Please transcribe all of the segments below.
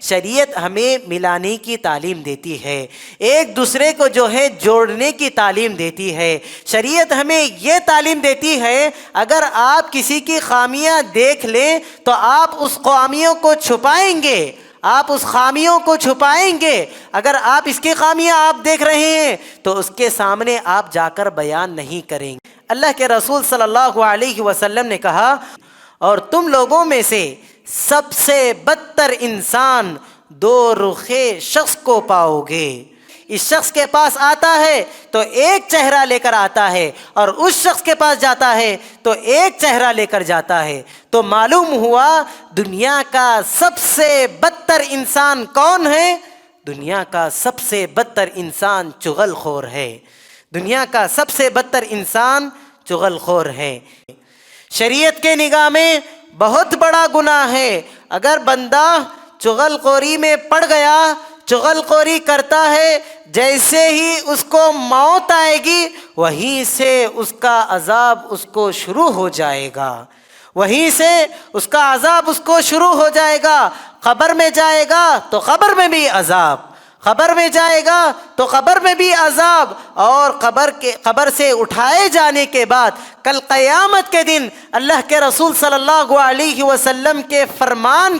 شریعت ہمیں ملانے کی تعلیم دیتی ہے، ایک دوسرے کو جو ہے جوڑنے کی تعلیم دیتی ہے۔ شریعت ہمیں یہ تعلیم دیتی ہے اگر آپ کسی کی خامیاں دیکھ لیں تو آپ اس خامیوں کو چھپائیں گے، آپ اس خامیوں کو چھپائیں گے۔ اگر آپ اس کی خامیاں آپ دیکھ رہے ہیں تو اس کے سامنے آپ جا کر بیان نہیں کریں گے۔ اللہ کے رسول صلی اللہ علیہ وسلم نے کہا، اور تم لوگوں میں سے سب سے بدتر انسان دو رخے شخص کو پاؤ گے۔ اس شخص کے پاس آتا ہے تو ایک چہرہ لے کر آتا ہے، اور اس شخص کے پاس جاتا ہے تو ایک چہرہ لے کر جاتا ہے۔ تو معلوم ہوا دنیا کا سب سے بدتر انسان کون ہے؟ دنیا کا سب سے بدتر انسان چغل خور ہے۔ دنیا کا سب سے بدتر انسان چغل خور ہے۔ شریعت کے نگاہ میں بہت بڑا گناہ ہے اگر بندہ چغل خوری میں پڑ گیا، چغل خوری کرتا ہے، جیسے ہی اس کو موت آئے گی وہیں سے اس کا عذاب اس کو شروع ہو جائے گا، وہیں سے اس کا عذاب اس کو شروع ہو جائے گا۔ قبر میں جائے گا تو قبر میں بھی عذاب، قبر میں جائے گا تو قبر میں بھی عذاب، اور قبر سے اٹھائے جانے کے بعد کل قیامت کے دن اللہ کے رسول صلی اللہ علیہ وسلم کے فرمان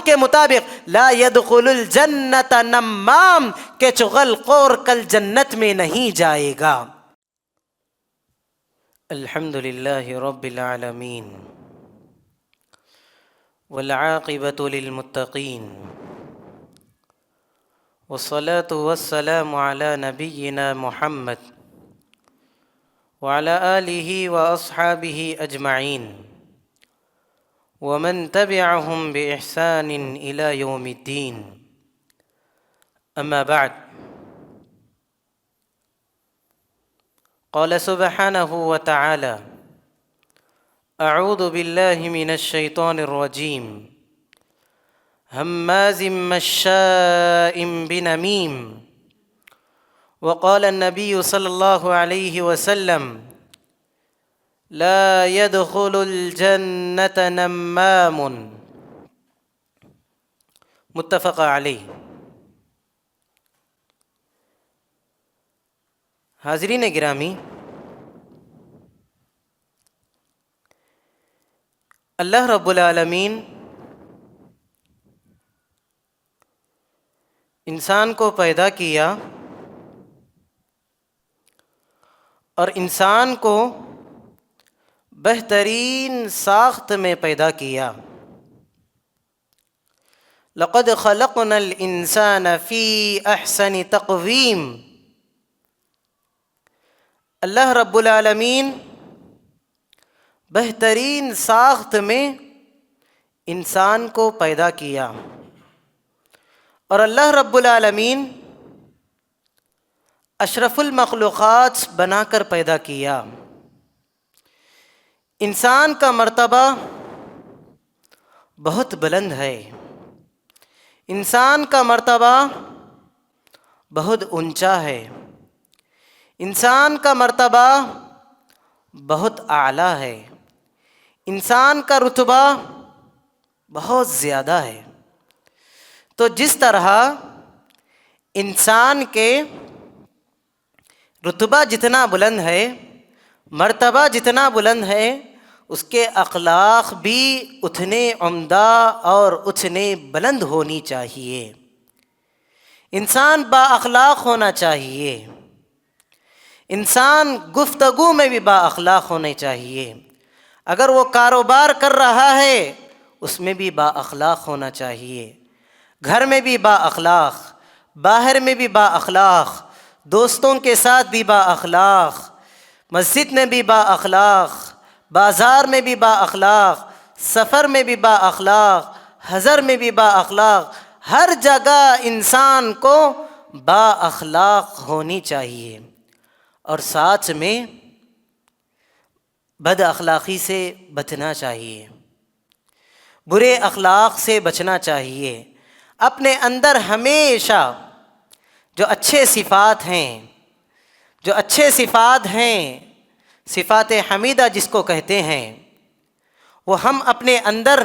کے مطابق لا يدخل الجنت نمام، کہ چغل خور کل جنت میں نہیں جائے گا۔ الحمد للہ رب العالمین والعاقبۃ للمتقین والصلاة والسلام على نبينا محمد وعلى آله وأصحابه أجمعين ومن تبعهم بإحسان إلى يوم الدين، أما بعد، قال سبحانه وتعالى: أعوذ بالله من الشيطان الرجيم هماز مشاء بنميم، وقال النبي صلى الله عليه وسلم: لا يدخل الجنة نمام، متفق علیہ۔ حاضرین گرامی، اللہ رب العالمین انسان کو پیدا کیا اور انسان کو بہترین ساخت میں پیدا کیا۔ لقد خلقنا الانسان فی احسن تقویم، اللہ رب العالمین بہترین ساخت میں انسان کو پیدا کیا، اور اللہ رب العالمین اشرف المخلوقات بنا کر پیدا کیا۔ انسان کا مرتبہ بہت بلند ہے، انسان کا مرتبہ بہت اونچا ہے، انسان کا مرتبہ بہت اعلیٰ ہے، انسان کا رتبہ بہت زیادہ ہے۔ تو جس طرح انسان کے رتبہ جتنا بلند ہے، مرتبہ جتنا بلند ہے، اس کے اخلاق بھی اتنے عمدہ اور اتنے بلند ہونی چاہیے۔ انسان با اخلاق ہونا چاہیے، انسان گفتگو میں بھی با اخلاق ہونے چاہیے، اگر وہ کاروبار کر رہا ہے اس میں بھی با اخلاق ہونا چاہیے، گھر میں بھی با اخلاق، باہر میں بھی با اخلاق، دوستوں کے ساتھ بھی با اخلاق، مسجد میں بھی با اخلاق، بازار میں بھی با اخلاق، سفر میں بھی با اخلاق، حضر میں بھی با اخلاق، ہر جگہ انسان کو با اخلاق ہونی چاہیے، اور ساتھ میں بد اخلاقی سے بچنا چاہیے، برے اخلاق سے بچنا چاہیے۔ اپنے اندر ہمیشہ جو اچھے صفات ہیں، صفات حمیدہ جس کو کہتے ہیں، وہ ہم اپنے اندر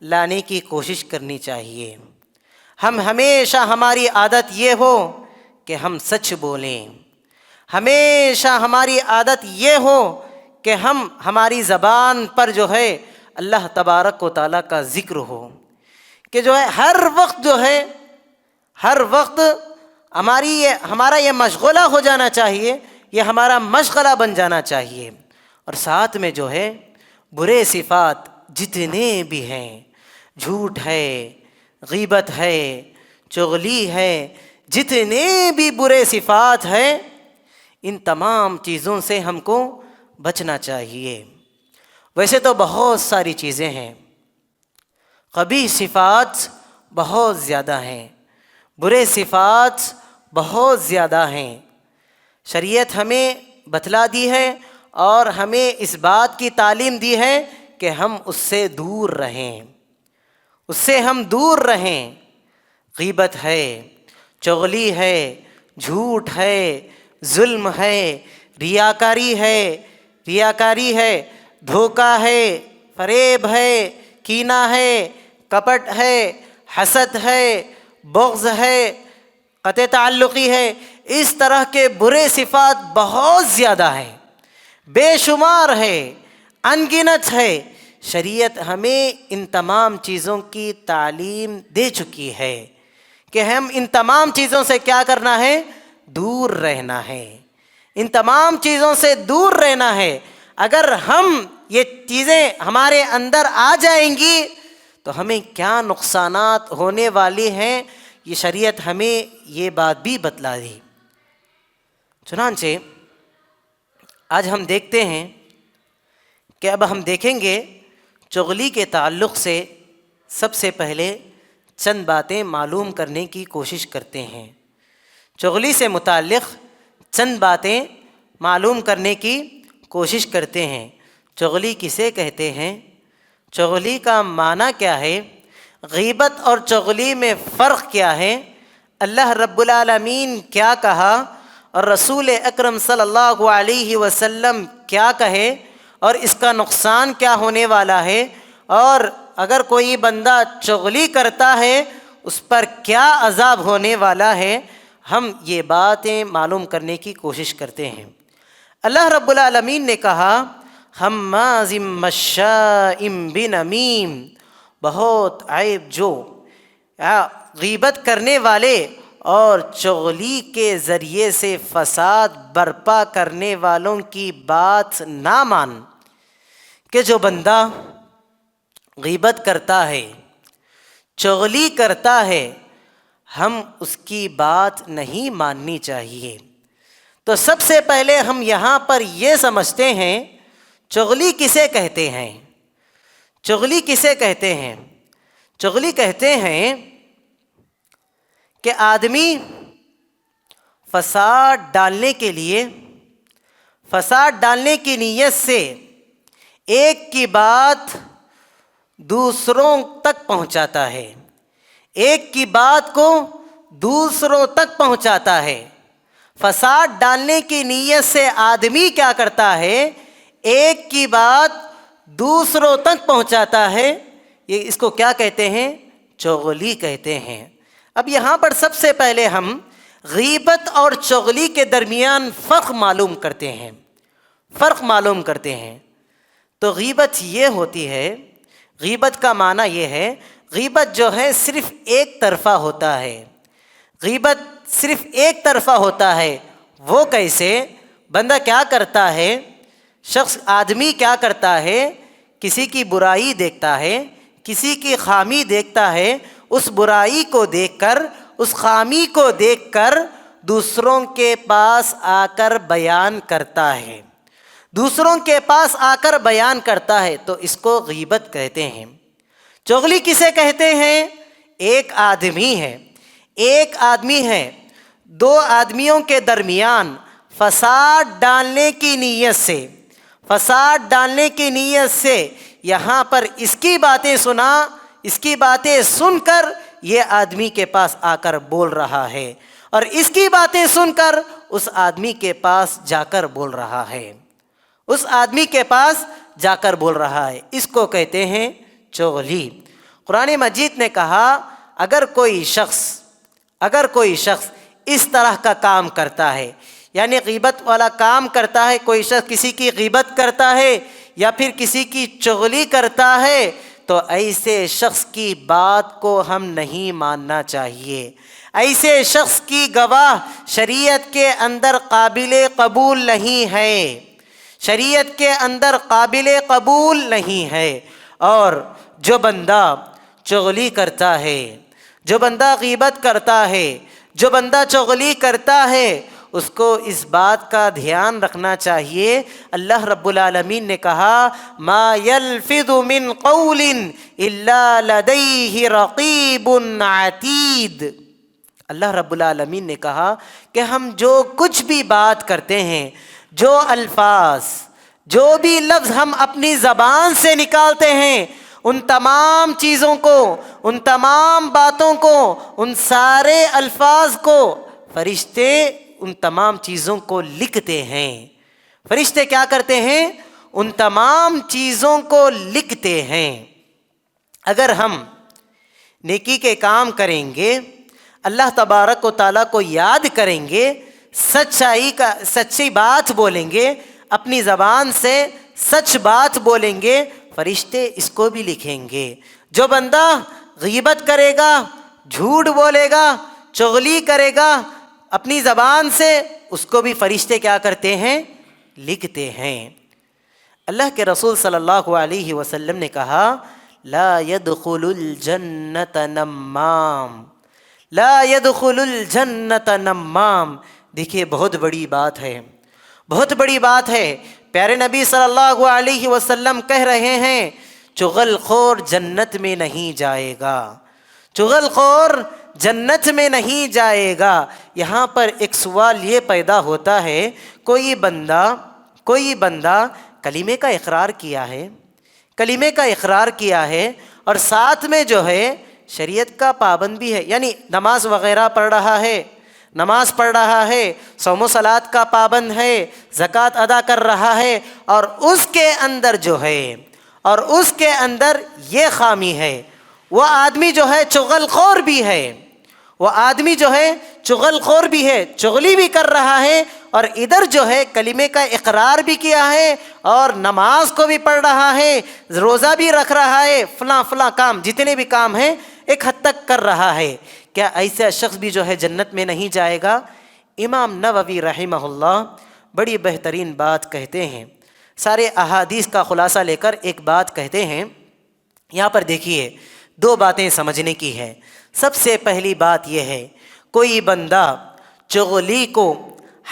لانے کی کوشش کرنی چاہیے۔ ہم ہمیشہ ہماری عادت یہ ہو کہ ہم سچ بولیں، ہمیشہ ہماری عادت یہ ہو کہ ہماری زبان پر جو ہے اللہ تبارک و تعالیٰ کا ذکر ہو، کہ جو ہے ہر وقت ہمارا یہ مشغلہ ہو جانا چاہیے، یہ ہمارا مشغلہ بن جانا چاہیے۔ اور ساتھ میں جو ہے برے صفات جتنے بھی ہیں، جھوٹ ہے، غیبت ہے، چغلی ہے، جتنے بھی برے صفات ہیں، ان تمام چیزوں سے ہم کو بچنا چاہیے۔ ویسے تو بہت ساری چیزیں ہیں، قبیح صفات بہت زیادہ ہیں، برے صفات بہت زیادہ ہیں۔ شریعت ہمیں بتلا دی ہے اور ہمیں اس بات کی تعلیم دی ہے کہ ہم اس سے دور رہیں، اس سے ہم دور رہیں۔ غیبت ہے، چغلی ہے، جھوٹ ہے، ظلم ہے، ریاکاری ہے، دھوکہ ہے، فریب ہے، کینہ ہے، کپٹ ہے، حسد ہے، بغض ہے، قطع تعلقی ہے۔ اس طرح کے برے صفات بہت زیادہ ہیں، بے شمار ہے، ان گنت ہے۔ شریعت ہمیں ان تمام چیزوں کی تعلیم دے چکی ہے کہ ہم ان تمام چیزوں سے کیا کرنا ہے؟ دور رہنا ہے، ان تمام چیزوں سے دور رہنا ہے۔ اگر ہم یہ چیزیں ہمارے اندر آ جائیں گی تو ہمیں کیا نقصانات ہونے والے ہیں، یہ شریعت ہمیں یہ بات بھی بتلا دی۔ چنانچہ آج ہم دیکھتے ہیں کہ اب ہم دیکھیں گے چغلی کے تعلق سے سب سے پہلے چند باتیں معلوم کرنے کی کوشش کرتے ہیں۔ چغلی سے متعلق چند باتیں معلوم کرنے کی کوشش کرتے ہیں۔ چغلی کسے کہتے ہیں؟ چغلی کا معنی کیا ہے؟ غیبت اور چغلی میں فرق کیا ہے؟ اللہ رب العالمین کیا کہا اور رسول اکرم صلی اللہ علیہ وسلم کیا کہے، اور اس کا نقصان کیا ہونے والا ہے، اور اگر کوئی بندہ چغلی کرتا ہے اس پر کیا عذاب ہونے والا ہے، ہم یہ باتیں معلوم کرنے کی کوشش کرتے ہیں۔ اللہ رب العالمین نے کہا حماز مشاء بنمیم، بہت عیب جو غیبت کرنے والے اور چغلی کے ذریعے سے فساد برپا کرنے والوں کی بات نہ مان۔ کہ جو بندہ غیبت کرتا ہے، چغلی کرتا ہے، ہم اس کی بات نہیں ماننی چاہیے۔ تو سب سے پہلے ہم یہاں پر یہ سمجھتے ہیں چغلی کسے کہتے ہیں؟ چغلی کسے کہتے ہیں؟ چغلی کہتے ہیں کہ آدمی فساد ڈالنے کی نیت سے ایک کی بات دوسروں تک پہنچاتا ہے، ایک کی بات کو دوسروں تک پہنچاتا ہے۔ فساد ڈالنے کی نیت سے آدمی کیا کرتا ہے؟ ایک کی بات دوسروں تک پہنچاتا ہے۔ یہ اس کو کیا کہتے ہیں؟ چغلی کہتے ہیں۔ اب یہاں پر سب سے پہلے ہم غیبت اور چغلی کے درمیان فرق معلوم کرتے ہیں۔ تو غیبت یہ ہوتی ہے، غیبت کا معنی یہ ہے، غیبت جو ہے صرف ایک طرفہ ہوتا ہے۔ غیبت صرف ایک طرفہ ہوتا ہے۔ وہ کیسے؟ بندہ کیا کرتا ہے، آدمی کیا کرتا ہے، کسی کی برائی دیکھتا ہے، کسی کی خامی دیکھتا ہے، اس برائی کو دیکھ کر، اس خامی کو دیکھ کر دوسروں کے پاس آ کر بیان کرتا ہے، تو اس کو غیبت کہتے ہیں۔ چغلی کسے کہتے ہیں؟ ایک آدمی ہے، دو آدمیوں کے درمیان فساد ڈالنے کی نیت سے یہاں پر اس کی باتیں سن کر یہ آدمی کے پاس آ کر بول رہا ہے، اور اس کی باتیں سن کر اس آدمی کے پاس جا کر بول رہا ہے، اس کو کہتے ہیں چغلی۔ قرآن مجید نے کہا اگر کوئی شخص اس طرح کا کام کرتا ہے، یعنی غیبت والا کام کرتا ہے، کوئی شخص کسی کی غیبت کرتا ہے یا پھر کسی کی چغلی کرتا ہے، تو ایسے شخص کی بات کو ہم نہیں ماننا چاہیے۔ ایسے شخص کی گواہ شریعت کے اندر قابل قبول نہیں ہے، شریعت کے اندر قابل قبول نہیں ہے۔ اور جو بندہ چغلی کرتا ہے، جو بندہ غیبت کرتا ہے، جو بندہ چغلی کرتا ہے، اس کو اس بات کا دھیان رکھنا چاہیے۔ اللہ رب العالمین نے کہا ما یلفظ من قول الا لدیہ رقیب عتید۔ اللہ رب العالمین نے کہا کہ ہم جو کچھ بھی بات کرتے ہیں، جو الفاظ، جو بھی لفظ ہم اپنی زبان سے نکالتے ہیں، ان تمام چیزوں کو، ان تمام باتوں کو، ان سارے الفاظ کو فرشتے ان تمام چیزوں کو لکھتے ہیں۔ فرشتے کیا کرتے ہیں؟ ان تمام چیزوں کو لکھتے ہیں۔ اگر ہم نیکی کے کام کریں گے، اللہ تبارک و تعالیٰ کو یاد کریں گے، سچی بات بولیں گے، اپنی زبان سے سچ بات بولیں گے، فرشتے اس کو بھی لکھیں گے۔ جو بندہ غیبت کرے گا، جھوٹ بولے گا، چغلی کرے گا اپنی زبان سے، اس کو بھی فرشتے کیا کرتے ہیں؟ لکھتے ہیں۔ اللہ کے رسول صلی اللہ علیہ وسلم نے کہا لا يدخل الجنت نمام، لا يدخل الجنت نمام۔ دیکھیے بہت بڑی بات ہے، بہت بڑی بات ہے۔ پیارے نبی صلی اللہ علیہ وسلم کہہ رہے ہیں چغل خور جنت میں نہیں جائے گا، چغل خور جنت میں نہیں جائے گا۔ یہاں پر ایک سوال یہ پیدا ہوتا ہے، کوئی بندہ کلمے کا اقرار کیا ہے، کلمے کا اقرار کیا ہے، اور ساتھ میں جو ہے شریعت کا پابند بھی ہے، یعنی نماز وغیرہ پڑھ رہا ہے، نماز پڑھ رہا ہے، صوم و صلات کا پابند ہے، زکوٰۃ ادا کر رہا ہے، اور اس کے اندر جو ہے، اور اس کے اندر یہ خامی ہے، وہ آدمی جو ہے چغل خور بھی ہے، وہ آدمی جو ہے چغل خور بھی ہے، چغلی بھی کر رہا ہے، اور ادھر جو ہے کلمے کا اقرار بھی کیا ہے، اور نماز کو بھی پڑھ رہا ہے، روزہ بھی رکھ رہا ہے، فلاں فلاں کام جتنے بھی کام ہیں ایک حد تک کر رہا ہے۔ کیا ایسا شخص بھی جو ہے جنت میں نہیں جائے گا؟ امام نووی رحمہ اللہ بڑی بہترین بات کہتے ہیں، سارے احادیث کا خلاصہ لے کر ایک بات کہتے ہیں۔ یہاں پر دیکھیے دو باتیں سمجھنے کی ہے۔ سب سے پہلی بات یہ ہے، کوئی بندہ چغلی کو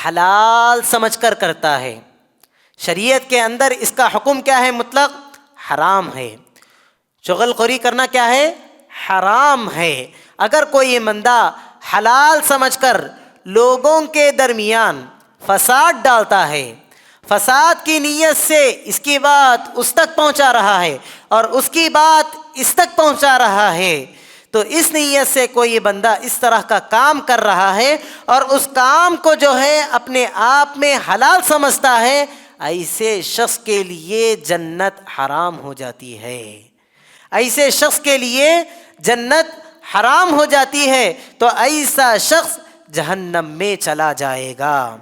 حلال سمجھ کر کرتا ہے، شریعت کے اندر اس کا حکم کیا ہے؟ مطلق حرام ہے۔ چغل خوری کرنا کیا ہے؟ حرام ہے۔ اگر کوئی بندہ حلال سمجھ کر لوگوں کے درمیان فساد ڈالتا ہے، فساد کی نیت سے اس کی بات اس تک پہنچا رہا ہے اور اس کی بات اس تک پہنچا رہا ہے، تو اس نیت سے کوئی بندہ اس طرح کا کام کر رہا ہے اور اس کام کو جو ہے اپنے آپ میں حلال سمجھتا ہے، ایسے شخص کے لیے جنت حرام ہو جاتی ہے، ایسے شخص کے لیے جنت حرام ہو جاتی ہے، تو ایسا شخص جہنم میں چلا جائے گا،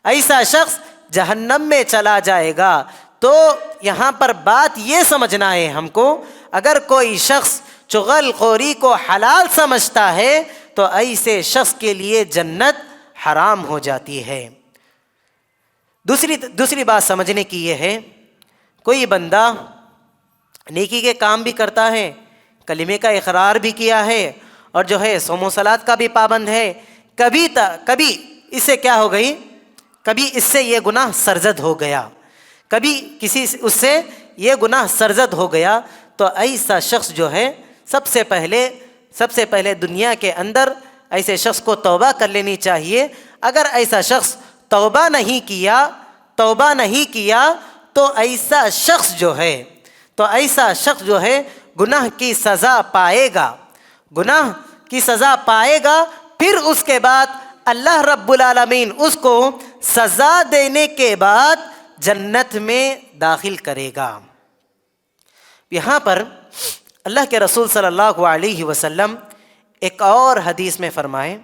ایسا شخص جہنم میں چلا جائے گا۔ تو یہاں پر بات یہ سمجھنا ہے ہم کو، اگر کوئی شخص چغل خوری کو حلال سمجھتا ہے تو ایسے شخص کے لیے جنت حرام ہو جاتی ہے۔ دوسری بات سمجھنے کی یہ ہے، کوئی بندہ نیکی کے کام بھی کرتا ہے، کلمے کا اقرار بھی کیا ہے، اور جو ہے صوم و صلات کا بھی پابند ہے، کبھی اس سے کیا ہو گئی، کبھی اس سے یہ گناہ سرزد ہو گیا، کبھی اس سے یہ گناہ سرزد ہو گیا، تو ایسا شخص جو ہے سب سے پہلے دنیا کے اندر ایسے شخص کو توبہ کر لینی چاہیے۔ اگر ایسا شخص توبہ نہیں کیا تو ایسا شخص جو ہے گناہ کی سزا پائے گا، پھر اس کے بعد اللہ رب العالمین اس کو سزا دینے کے بعد جنت میں داخل کرے گا۔ یہاں پر اللہ کے رسول صلی اللہ علیہ وسلم ایک اور حدیث میں فرمائیں،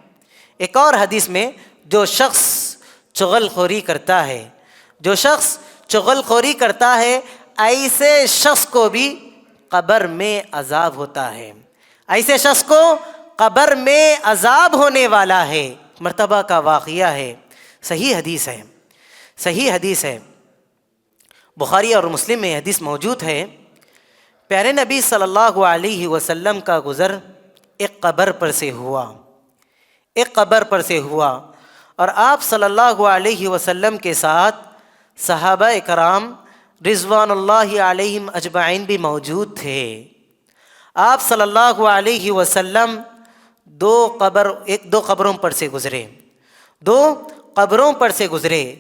ایک اور حدیث میں، جو شخص چغل خوری کرتا ہے، جو شخص چغل خوری کرتا ہے، ایسے شخص کو بھی قبر میں عذاب ہوتا ہے، ایسے شخص کو قبر میں عذاب ہونے والا ہے۔ مرتبہ کا واقعہ ہے، صحیح حدیث ہے، صحیح حدیث ہے، بخاری اور مسلم میں حدیث موجود ہے۔ پیارے نبی صلی اللہ علیہ وسلم کا گزر ایک قبر پر سے ہوا، ایک قبر پر سے ہوا، اور آپ صلی اللہ علیہ وسلم کے ساتھ صحابہ کرام رضوان اللہ علیہم اجمعین بھی موجود تھے۔ آپ صلی اللہ علیہ وسلم دو قبروں پر سے گزرے، دو قبروں پر سے گزرے۔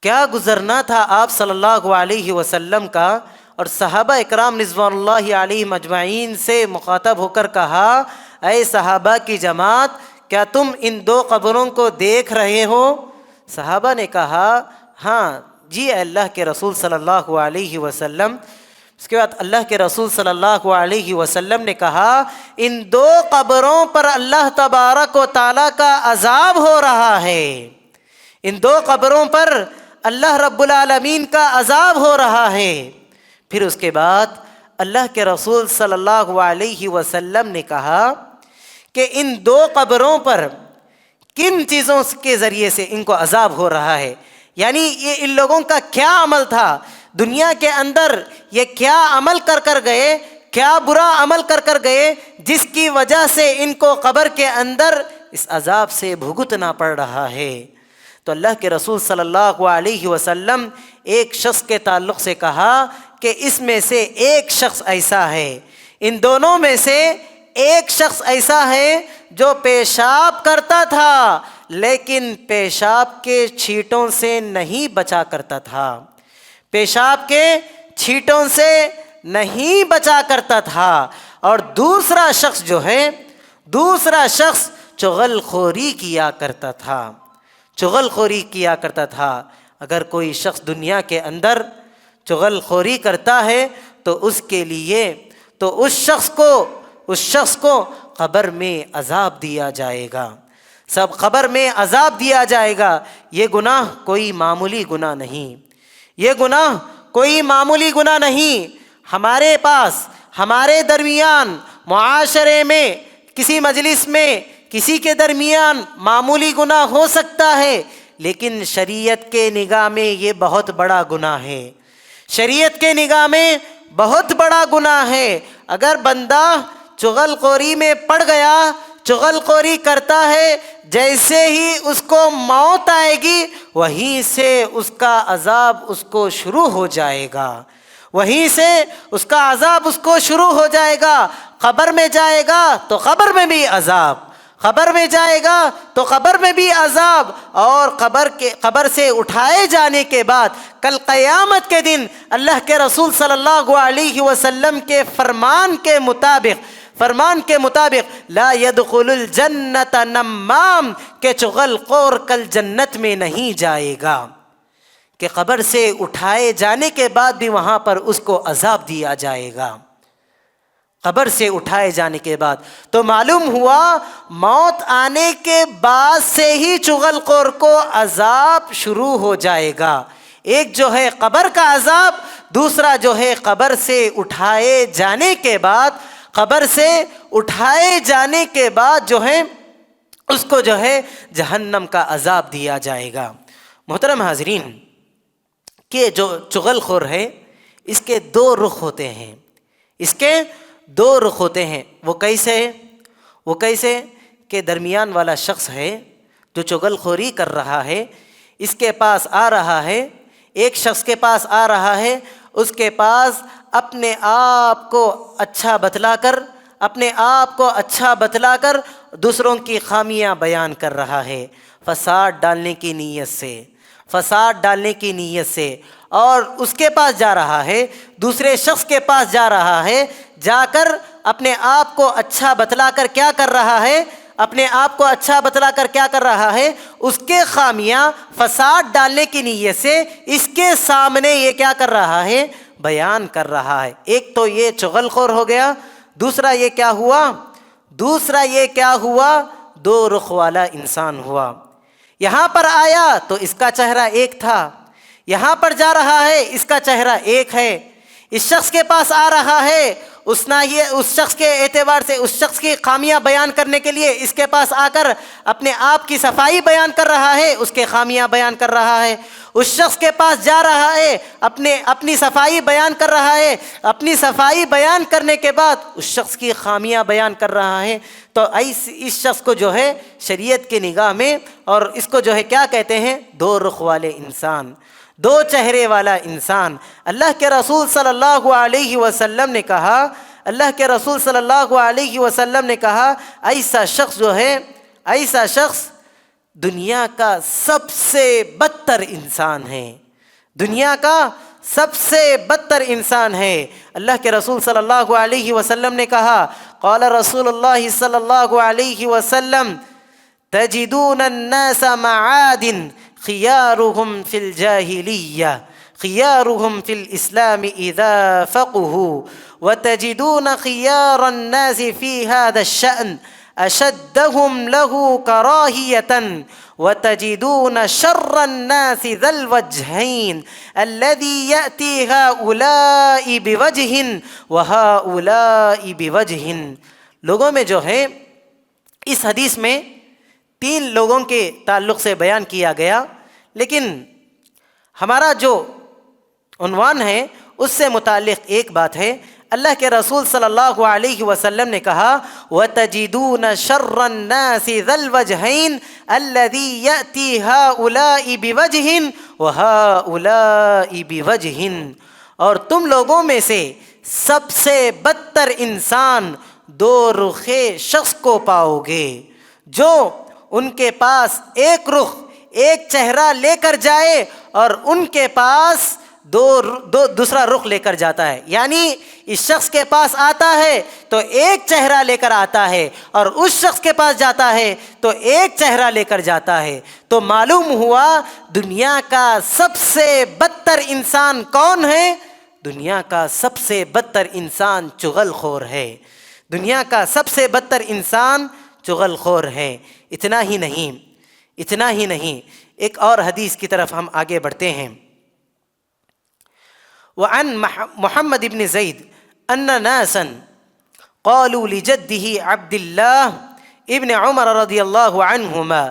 کیا گزرنا تھا آپ صلی اللہ علیہ وسلم کا، اور صحابہ اکرام رضوان اللہ علیہم اجمعین سے مخاطب ہو کر کہا، اے صحابہ کی جماعت، کیا تم ان دو قبروں کو دیکھ رہے ہو؟ صحابہ نے کہا، ہاں جی اللہ کے رسول صلی اللہ علیہ وسلم۔ اس کے بعد اللہ کے رسول صلی اللہ علیہ وسلم نے کہا، ان دو قبروں پر اللہ تبارک و تعالیٰ کا عذاب ہو رہا ہے، ان دو قبروں پر اللہ رب العالمین کا عذاب ہو رہا ہے۔ پھر اس کے بعد اللہ کے رسول صلی اللہ علیہ وسلم نے کہا کہ ان دو قبروں پر کن چیزوں کے ذریعے سے ان کو عذاب ہو رہا ہے، یعنی یہ ان لوگوں کا کیا عمل تھا دنیا کے اندر، یہ کیا عمل کر گئے، کیا برا عمل کر گئے، جس کی وجہ سے ان کو قبر کے اندر اس عذاب سے بھگتنا پڑ رہا ہے۔ تو اللہ کے رسول صلی اللہ علیہ وسلم ایک شخص کے تعلق سے کہا کہ اس میں سے ایک شخص ایسا ہے، ان دونوں میں سے ایک شخص ایسا ہے جو پیشاب کرتا تھا لیکن پیشاب کے چھینٹوں سے نہیں بچا کرتا تھا، پیشاب کے چھینٹوں سے نہیں بچا کرتا تھا، اور دوسرا شخص جو ہے، دوسرا شخص چغل خوری کیا کرتا تھا، چغل خوری کیا کرتا تھا۔ اگر کوئی شخص دنیا کے اندر چغل خوری کرتا ہے تو اس کے لیے، تو اس شخص کو قبر میں عذاب دیا جائے گا، سب قبر میں عذاب دیا جائے گا۔ یہ گناہ کوئی معمولی گناہ نہیں، یہ گناہ کوئی معمولی گناہ نہیں۔ ہمارے پاس، ہمارے درمیان، معاشرے میں، کسی مجلس میں، کسی کے درمیان معمولی گناہ ہو سکتا ہے، لیکن شریعت کے نگاہ میں یہ بہت بڑا گناہ ہے، شریعت کے نگاہ میں بہت بڑا گناہ ہے۔ اگر بندہ چغل خوری میں پڑ گیا، چغل خوری کرتا ہے، جیسے ہی اس کو موت آئے گی وہیں سے اس کا عذاب اس کو شروع ہو جائے گا، وہیں سے اس کا عذاب اس کو شروع ہو جائے گا۔ قبر میں جائے گا تو قبر میں بھی عذاب، قبر میں جائے گا تو قبر میں بھی عذاب، اور قبر سے اٹھائے جانے کے بعد کل قیامت کے دن اللہ کے رسول صلی اللہ علیہ وسلم کے فرمان کے مطابق لا يدخل الجنت نمام، کہ چغل خور کل جنت میں نہیں جائے گا، کہ قبر سے اٹھائے جانے کے بعد بھی وہاں پر اس کو عذاب دیا جائے گا، قبر سے اٹھائے جانے کے بعد۔ تو معلوم ہوا موت آنے کے بعد سے ہی چغل خور کو عذاب شروع ہو جائے گا۔ ایک جو ہے قبر کا عذاب، دوسرا جو ہے قبر سے اٹھائے جانے کے بعد، قبر سے اٹھائے جانے کے بعد جو ہے اس کو جو ہے جہنم کا عذاب دیا جائے گا۔ محترم حاضرین، کہ جو چغل خور ہے اس کے دو رخ ہوتے ہیں، اس کے دو رخ ہوتے ہیں۔ وہ کیسے کہ درمیان والا شخص ہے جو چغل خوری کر رہا ہے، اس کے پاس آ رہا ہے، ایک شخص کے پاس آ رہا ہے، اس کے پاس اپنے آپ کو اچھا بتلا کر دوسروں کی خامیاں بیان کر رہا ہے، فساد ڈالنے کی نیت سے، اور اس کے پاس جا رہا ہے، دوسرے شخص کے پاس جا رہا ہے، جا کر اپنے آپ کو اچھا بتلا کر کیا کر رہا ہے، اس کے خامیاں فساد ڈالنے کی نیت سے اس کے سامنے یہ کیا کر رہا ہے، بیان کر رہا ہے۔ ایک تو یہ چغل خور ہو گیا، دوسرا یہ کیا ہوا، دو رخ والا انسان ہوا۔ یہاں پر آیا تو اس کا چہرہ ایک تھا، یہاں پر جا رہا ہے اس کا چہرہ ایک ہے۔ اس شخص کے پاس آ رہا ہے، اس شخص کے اعتبار سے اس شخص کی خامیاں بیان کرنے کے لیے اس کے پاس آ کر اپنے آپ کی صفائی بیان کر رہا ہے، اس کے خامیاں بیان کر رہا ہے۔ اس شخص کے پاس جا رہا ہے، اپنی صفائی بیان کر رہا ہے، اپنی صفائی بیان کرنے کے بعد اس شخص کی خامیاں بیان کر رہا ہے۔ تو اس شخص کو جو ہے شریعت کی نگاہ میں، اور اس کو جو ہے کیا کہتے ہیں، دو رخ والے انسان، دو چہرے والا انسان۔ اللہ کے رسول صلی اللہ علیہ وسلم نے کہا ایسا شخص جو ہے، ایسا شخص دنیا کا سب سے بدتر انسان ہے، دنیا کا سب سے بدتر انسان ہے۔ اللہ کے رسول صلی اللہ علیہ وسلم نے کہا، قال رسول اللہ صلی اللہ علیہ وسلم تجدون الناس معادن خيارهم في الجاهلية خيارهم في الإسلام إذا فقهوا وتجدون خيار الناس في هذا الشأن أشدهم له كراهية وتجدون شر الناس ذا الوجهين الذي يأتي هؤلاء بوجه وهؤلاء بوجه۔ لوگوں میں جو ہے اس حدیث میں 3 لوگوں کے تعلق سے بیان کیا گیا، لیکن ہمارا جو عنوان ہے اس سے متعلق ایک بات ہے۔ اللہ کے رسول صلی اللہ علیہ وسلم نے کہا وَتَجِدُونَ شَرَّ النَّاسِ ذَا الْوَجْهَيْنِ الَّذِي يَأْتِي هَؤُلَاءِ بِوَجْهٍ وَهَؤُلَاءِ بِوَجْهٍ، اور تم لوگوں میں سے سب سے بدتر انسان دو رخے شخص کو پاؤ گے، جو ان کے پاس ایک رخ، ایک چہرہ لے کر جائے اور ان کے پاس دوسرا رخ لے کر جاتا ہے۔ یعنی اس شخص کے پاس آتا ہے تو ایک چہرہ لے کر آتا ہے، اور اس شخص کے پاس جاتا ہے تو ایک چہرہ لے کر جاتا ہے۔ تو معلوم ہوا دنیا کا سب سے بدتر انسان کون ہے؟ دنیا کا سب سے بدتر انسان چغل خور ہے، دنیا کا سب سے بدتر انسان چغل خور ہے۔ اتنا ہی نہیں، ایک اور حدیث کی طرف ہم آگے بڑھتے ہیں۔ وعن محمد بن زید ان ناسا قالوا لجده عبد الله ابن عمر رضی اللہ عنہما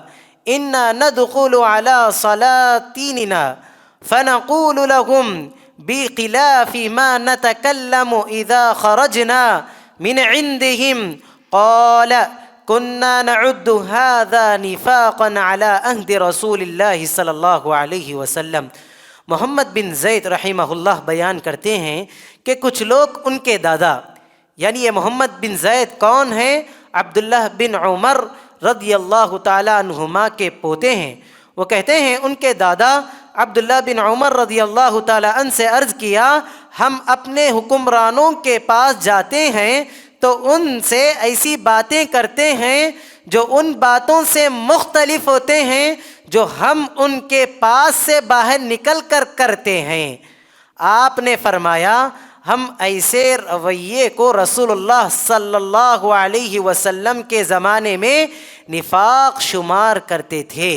انا ندخل على سلاطیننا فنقول لهم بخلاف ما نتكلم اذا خرجنا من عندهم قال كنا نعد هذا نفاقا على عهد رسول اللہ صلی اللہ علیہ وسلم۔ محمد بن زید رحمہ اللہ بیان کرتے ہیں کہ کچھ لوگ ان کے دادا، یعنی یہ محمد بن زید کون ہیں؟ عبداللہ بن عمر رضی اللہ تعالیٰ عنہما کے پوتے ہیں۔ وہ کہتے ہیں ان کے دادا عبداللہ بن عمر رضی اللہ تعالیٰ عنہ سے عرض کیا، ہم اپنے حکمرانوں کے پاس جاتے ہیں تو ان سے ایسی باتیں کرتے ہیں جو ان باتوں سے مختلف ہوتے ہیں جو ہم ان کے پاس سے باہر نکل کر کرتے ہیں۔ آپ نے فرمایا ہم ایسے رویے کو رسول اللہ صلی اللہ علیہ وسلم کے زمانے میں نفاق شمار کرتے تھے۔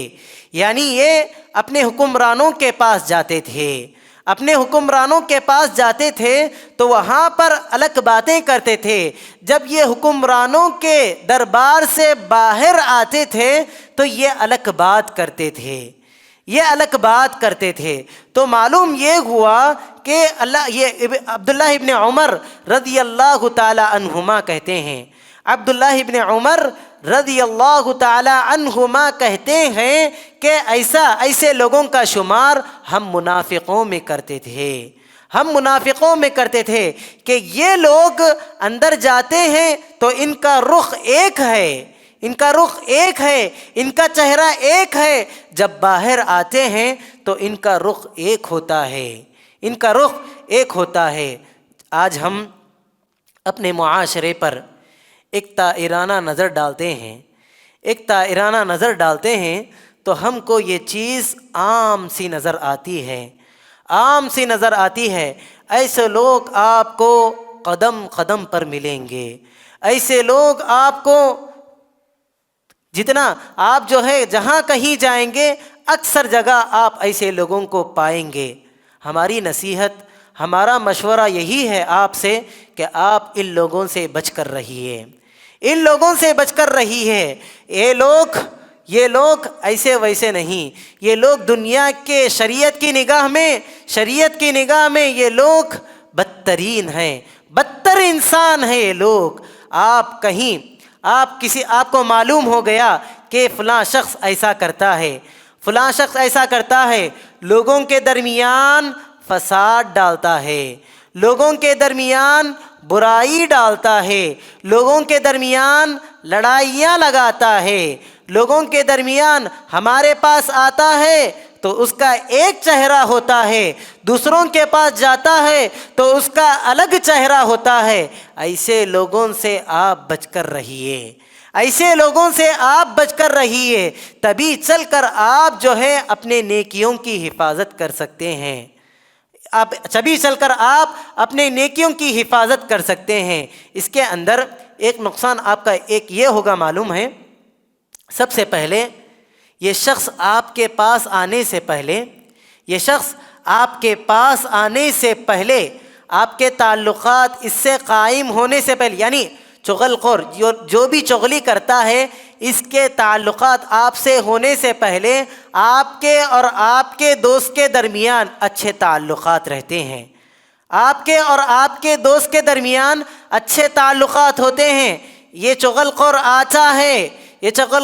یعنی یہ اپنے حکمرانوں کے پاس جاتے تھے، اپنے حکمرانوں کے پاس جاتے تھے تو وہاں پر الگ باتیں کرتے تھے۔ جب یہ حکمرانوں کے دربار سے باہر آتے تھے تو یہ الگ بات کرتے تھے، یہ الگ بات کرتے تھے۔ تو معلوم یہ ہوا کہ یہ عبداللہ ابن عمر رضی اللہ تعالی عنہما کہتے ہیں، عبداللہ ابن عمر رضی اللہ تعالی عنہما کہتے ہیں کہ ایسے لوگوں کا شمار ہم منافقوں میں کرتے تھے، ہم منافقوں میں کرتے تھے کہ یہ لوگ اندر جاتے ہیں تو ان کا رخ ایک ہے، ان کا رخ ایک ہے، ان کا چہرہ ایک ہے، جب باہر آتے ہیں تو ان کا رخ ایک ہوتا ہے، ان کا رخ ایک ہوتا ہے۔ آج ہم اپنے معاشرے پر ایک طائرانہ نظر ڈالتے ہیں، ایک طائرانہ نظر ڈالتے ہیں تو ہم کو یہ چیز عام سی نظر آتی ہے، عام سی نظر آتی ہے۔ ایسے لوگ آپ کو قدم قدم پر ملیں گے، ایسے لوگ آپ کو جتنا آپ جو ہے جہاں کہیں جائیں گے اکثر جگہ آپ ایسے لوگوں کو پائیں گے۔ ہماری نصیحت، ہمارا مشورہ یہی ہے آپ سے کہ آپ ان لوگوں سے بچ کر رہیے، ان لوگوں سے بچ کر رہیے۔ یہ لوگ ایسے ویسے نہیں، یہ لوگ دنیا کے شریعت کی نگاہ میں یہ لوگ بدترین ہیں، بدتر انسان ہیں یہ لوگ۔ آپ کو معلوم ہو گیا کہ فلاں شخص ایسا کرتا ہے، فلاں شخص ایسا کرتا ہے، لوگوں کے درمیان فساد ڈالتا ہے، لوگوں کے درمیان برائی ڈالتا ہے، لوگوں کے درمیان لڑائیاں لگاتا ہے، لوگوں کے درمیان ہمارے پاس آتا ہے تو اس کا ایک چہرہ ہوتا ہے، دوسروں کے پاس جاتا ہے تو اس کا الگ چہرہ ہوتا ہے۔ ایسے لوگوں سے آپ بچ کر رہیے، ایسے لوگوں سے آپ بچ کر رہیے، تبھی چل کر آپ جو ہے اپنے نیکیوں کی حفاظت کر سکتے ہیں، تبھی چل کر آپ اپنے نیکیوں کی حفاظت کر سکتے ہیں۔ اس کے اندر ایک نقصان آپ کا ایک یہ ہوگا معلوم ہے، سب سے پہلے یہ شخص آپ کے پاس آنے سے پہلے، آپ کے تعلقات اس سے قائم ہونے سے پہلے، یعنی چغل خور جو بھی چغلی کرتا ہے، اس کے تعلقات آپ سے ہونے سے پہلے آپ کے اور آپ کے دوست کے درمیان اچھے تعلقات رہتے ہیں، آپ کے اور آپ کے دوست کے درمیان اچھے تعلقات ہوتے ہیں۔ یہ چغل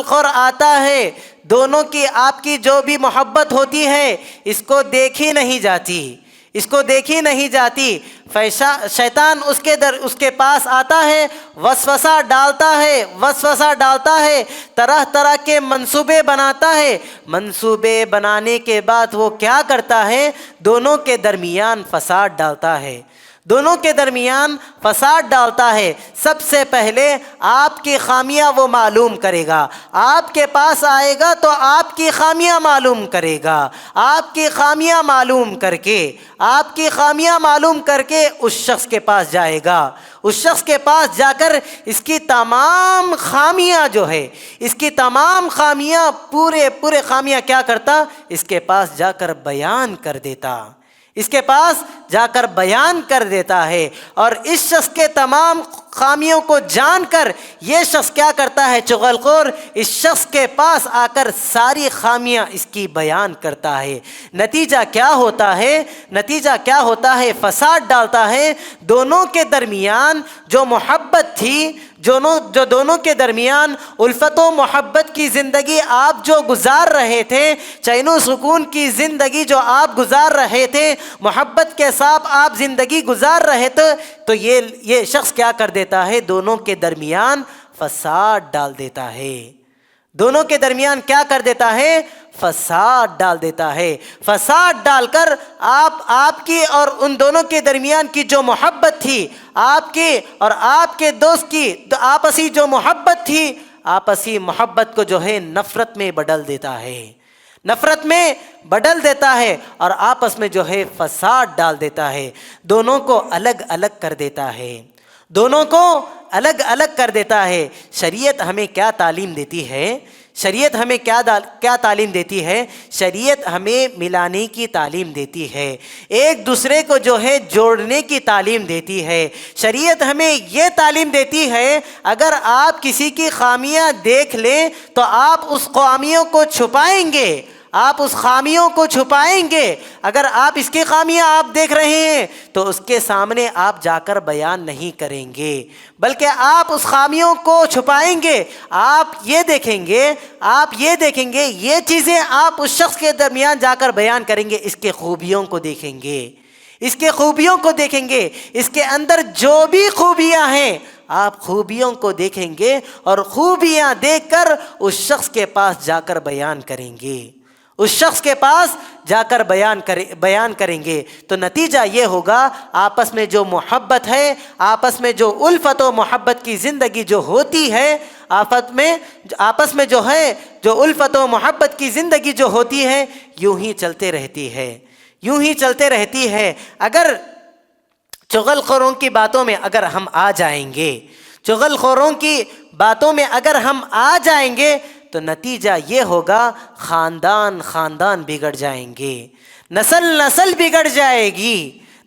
خور آتا ہے، دونوں کی آپ کی جو بھی محبت ہوتی ہے اس کو دیکھی نہیں جاتی، شیطان اس کے پاس آتا ہے، وسوسہ ڈالتا ہے، طرح طرح کے منصوبے بناتا ہے، منصوبے بنانے کے بعد وہ کیا کرتا ہے، دونوں کے درمیان فساد ڈالتا ہے۔ سب سے پہلے آپ کی خامیاں وہ معلوم کرے گا، آپ کے پاس آئے گا تو آپ کی خامیاں معلوم کرے گا، آپ کی خامیاں معلوم کر کے اس شخص کے پاس جائے گا، اس شخص کے پاس جا کر اس کی تمام خامیاں پورے خامیاں کیا کرتا، اس کے پاس جا کر بیان کر دیتا ہے، اور اس شخص کے تمام خامیوں کو جان کر یہ شخص کیا کرتا ہے، چغل خور اس شخص کے پاس آ کر ساری خامیاں اس کی بیان کرتا ہے۔ نتیجہ کیا ہوتا ہے، فساد ڈالتا ہے، دونوں کے درمیان جو محبت تھی، جو دونوں کے درمیان الفت و محبت کی زندگی آپ جو گزار رہے تھے، چین و سکون کی زندگی جو آپ گزار رہے تھے، محبت کے ساتھ آپ زندگی گزار رہے تھے، تو یہ شخص کیا کر دیتا ہے، دونوں کے درمیان فساد ڈال دیتا ہے، دونوں کے درمیان کیا کر دیتا ہے، فساد ڈال کر آپ کی اور ان دونوں کے درمیان کی جو محبت تھی، آپ کی اور آپ کے دوست کی آپسی جو محبت تھی، آپسی محبت کو جو ہے نفرت میں بدل دیتا ہے اور آپس میں جو ہے فساد ڈال دیتا ہے، دونوں کو الگ الگ کر دیتا ہے۔ شریعت ہمیں کیا تعلیم دیتی ہے، شریعت ہمیں ملانے کی تعلیم دیتی ہے، ایک دوسرے کو جو ہے جوڑنے کی تعلیم دیتی ہے۔ شریعت ہمیں یہ تعلیم دیتی ہے، اگر آپ کسی کی خامیاں دیکھ لیں تو آپ اس خامیوں کو چھپائیں گے، اگر آپ اس کی خامیاں آپ دیکھ رہے ہیں تو اس کے سامنے آپ جا کر بیان نہیں کریں گے، بلکہ آپ اس خامیوں کو چھپائیں گے۔ آپ یہ دیکھیں گے یہ چیزیں آپ اس شخص کے درمیان جا کر بیان کریں گے، اس کے خوبیوں کو دیکھیں گے، اس کے اندر جو بھی خوبیاں ہیں آپ خوبیوں کو دیکھیں گے، اور خوبیاں دیکھ کر اس شخص کے پاس جا کر بیان کریں گے، تو نتیجہ یہ ہوگا، آپس میں جو محبت ہے، آپس میں جو الفت و محبت کی زندگی جو ہوتی ہے، آپس میں جو ہے جو الفت و محبت کی زندگی جو ہوتی ہے، یوں ہی چلتے رہتی ہے۔ چغل خوروں کی باتوں میں اگر ہم آ جائیں گے، چغل خوروں کی باتوں میں اگر ہم آ جائیں گے تو نتیجہ یہ ہوگا خاندان خاندان بگڑ جائیں گے، نسل نسل بگڑ جائے گی،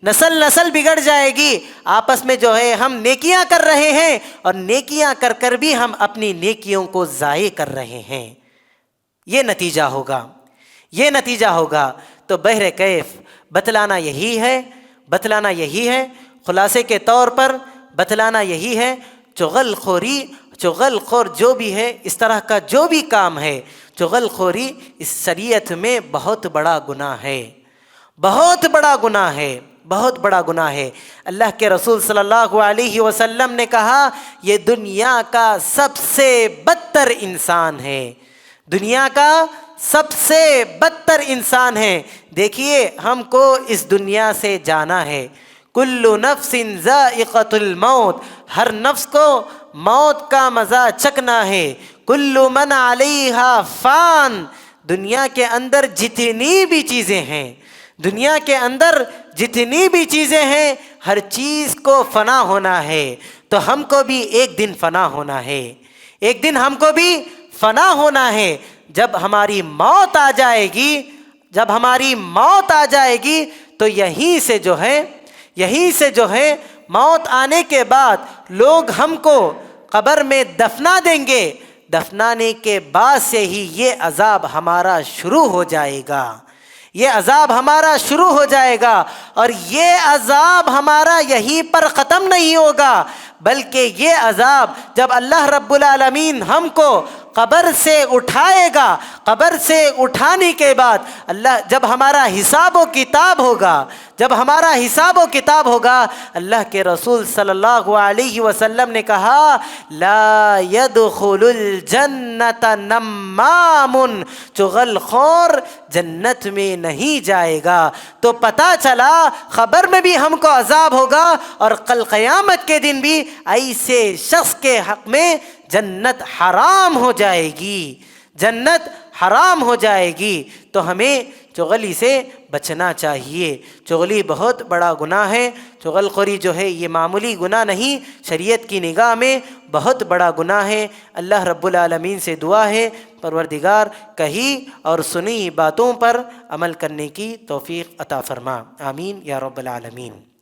نسل نسل بگڑ جائے گی۔ آپس میں جو ہے ہم نیکیاں کر رہے ہیں اور نیکیاں کر کر بھی ہم اپنی نیکیوں کو ضائع کر رہے ہیں، یہ نتیجہ ہوگا، یہ نتیجہ ہوگا۔ تو بہر کیف بتلانا یہی ہے، بتلانا یہی ہے، خلاصے کے طور پر بتلانا یہی ہے، چغل خوری، چغل خور جو بھی ہے، اس طرح کا جو بھی کام ہے، چغل خوری اس شریعت میں بہت بڑا گناہ ہے، بہت بڑا گناہ ہے، بہت بڑا گناہ ہے۔ اللہ کے رسول صلی اللہ علیہ وسلم نے کہا یہ دنیا کا سب سے بدتر انسان ہے، دنیا کا سب سے بدتر انسان ہے۔ دیکھیے ہم کو اس دنیا سے جانا ہے، کل نفس ذائقۃ الموت، ہر نفس کو موت کا مزہ چکھنا ہے، کل من علیہا فان، دنیا کے اندر جتنی بھی چیزیں ہیں، دنیا کے اندر جتنی بھی چیزیں ہیں، ہر چیز کو فنا ہونا ہے، تو ہم کو بھی ایک دن فنا ہونا ہے، ایک دن ہم کو بھی فنا ہونا ہے۔ جب ہماری موت آ جائے گی، جب ہماری موت آ جائے گی تو یہیں سے جو ہے، یہیں سے جو ہے موت آنے کے بعد لوگ ہم کو قبر میں دفنا دیں گے، دفنانے کے بعد سے ہی یہ عذاب ہمارا شروع ہو جائے گا، یہ عذاب ہمارا شروع ہو جائے گا، اور یہ عذاب ہمارا یہیں پر ختم نہیں ہوگا، بلکہ یہ عذاب جب اللہ رب العالمین ہم کو قبر سے اٹھائے گا، قبر سے اٹھانے کے بعد اللہ جب ہمارا حساب و کتاب ہوگا، جب ہمارا حساب و کتاب ہوگا، اللہ کے رسول صلی اللہ علیہ وسلم نے کہا لا يدخل الجنت نمام، چغل خور جنت میں نہیں جائے گا۔ تو پتہ چلا خبر میں بھی ہم کو عذاب ہوگا، اور کل قیامت کے دن بھی ایسے شخص کے حق میں جنت حرام ہو جائے گی، جنت حرام ہو جائے گی۔ تو ہمیں چغلی سے بچنا چاہیے، چغلی بہت بڑا گناہ ہے، چغل خوری جو ہے یہ معمولی گناہ نہیں، شریعت کی نگاہ میں بہت بڑا گناہ ہے۔ اللہ رب العالمین سے دعا ہے پروردگار کہی اور سنی باتوں پر عمل کرنے کی توفیق عطا فرما، آمین یا رب العالمین۔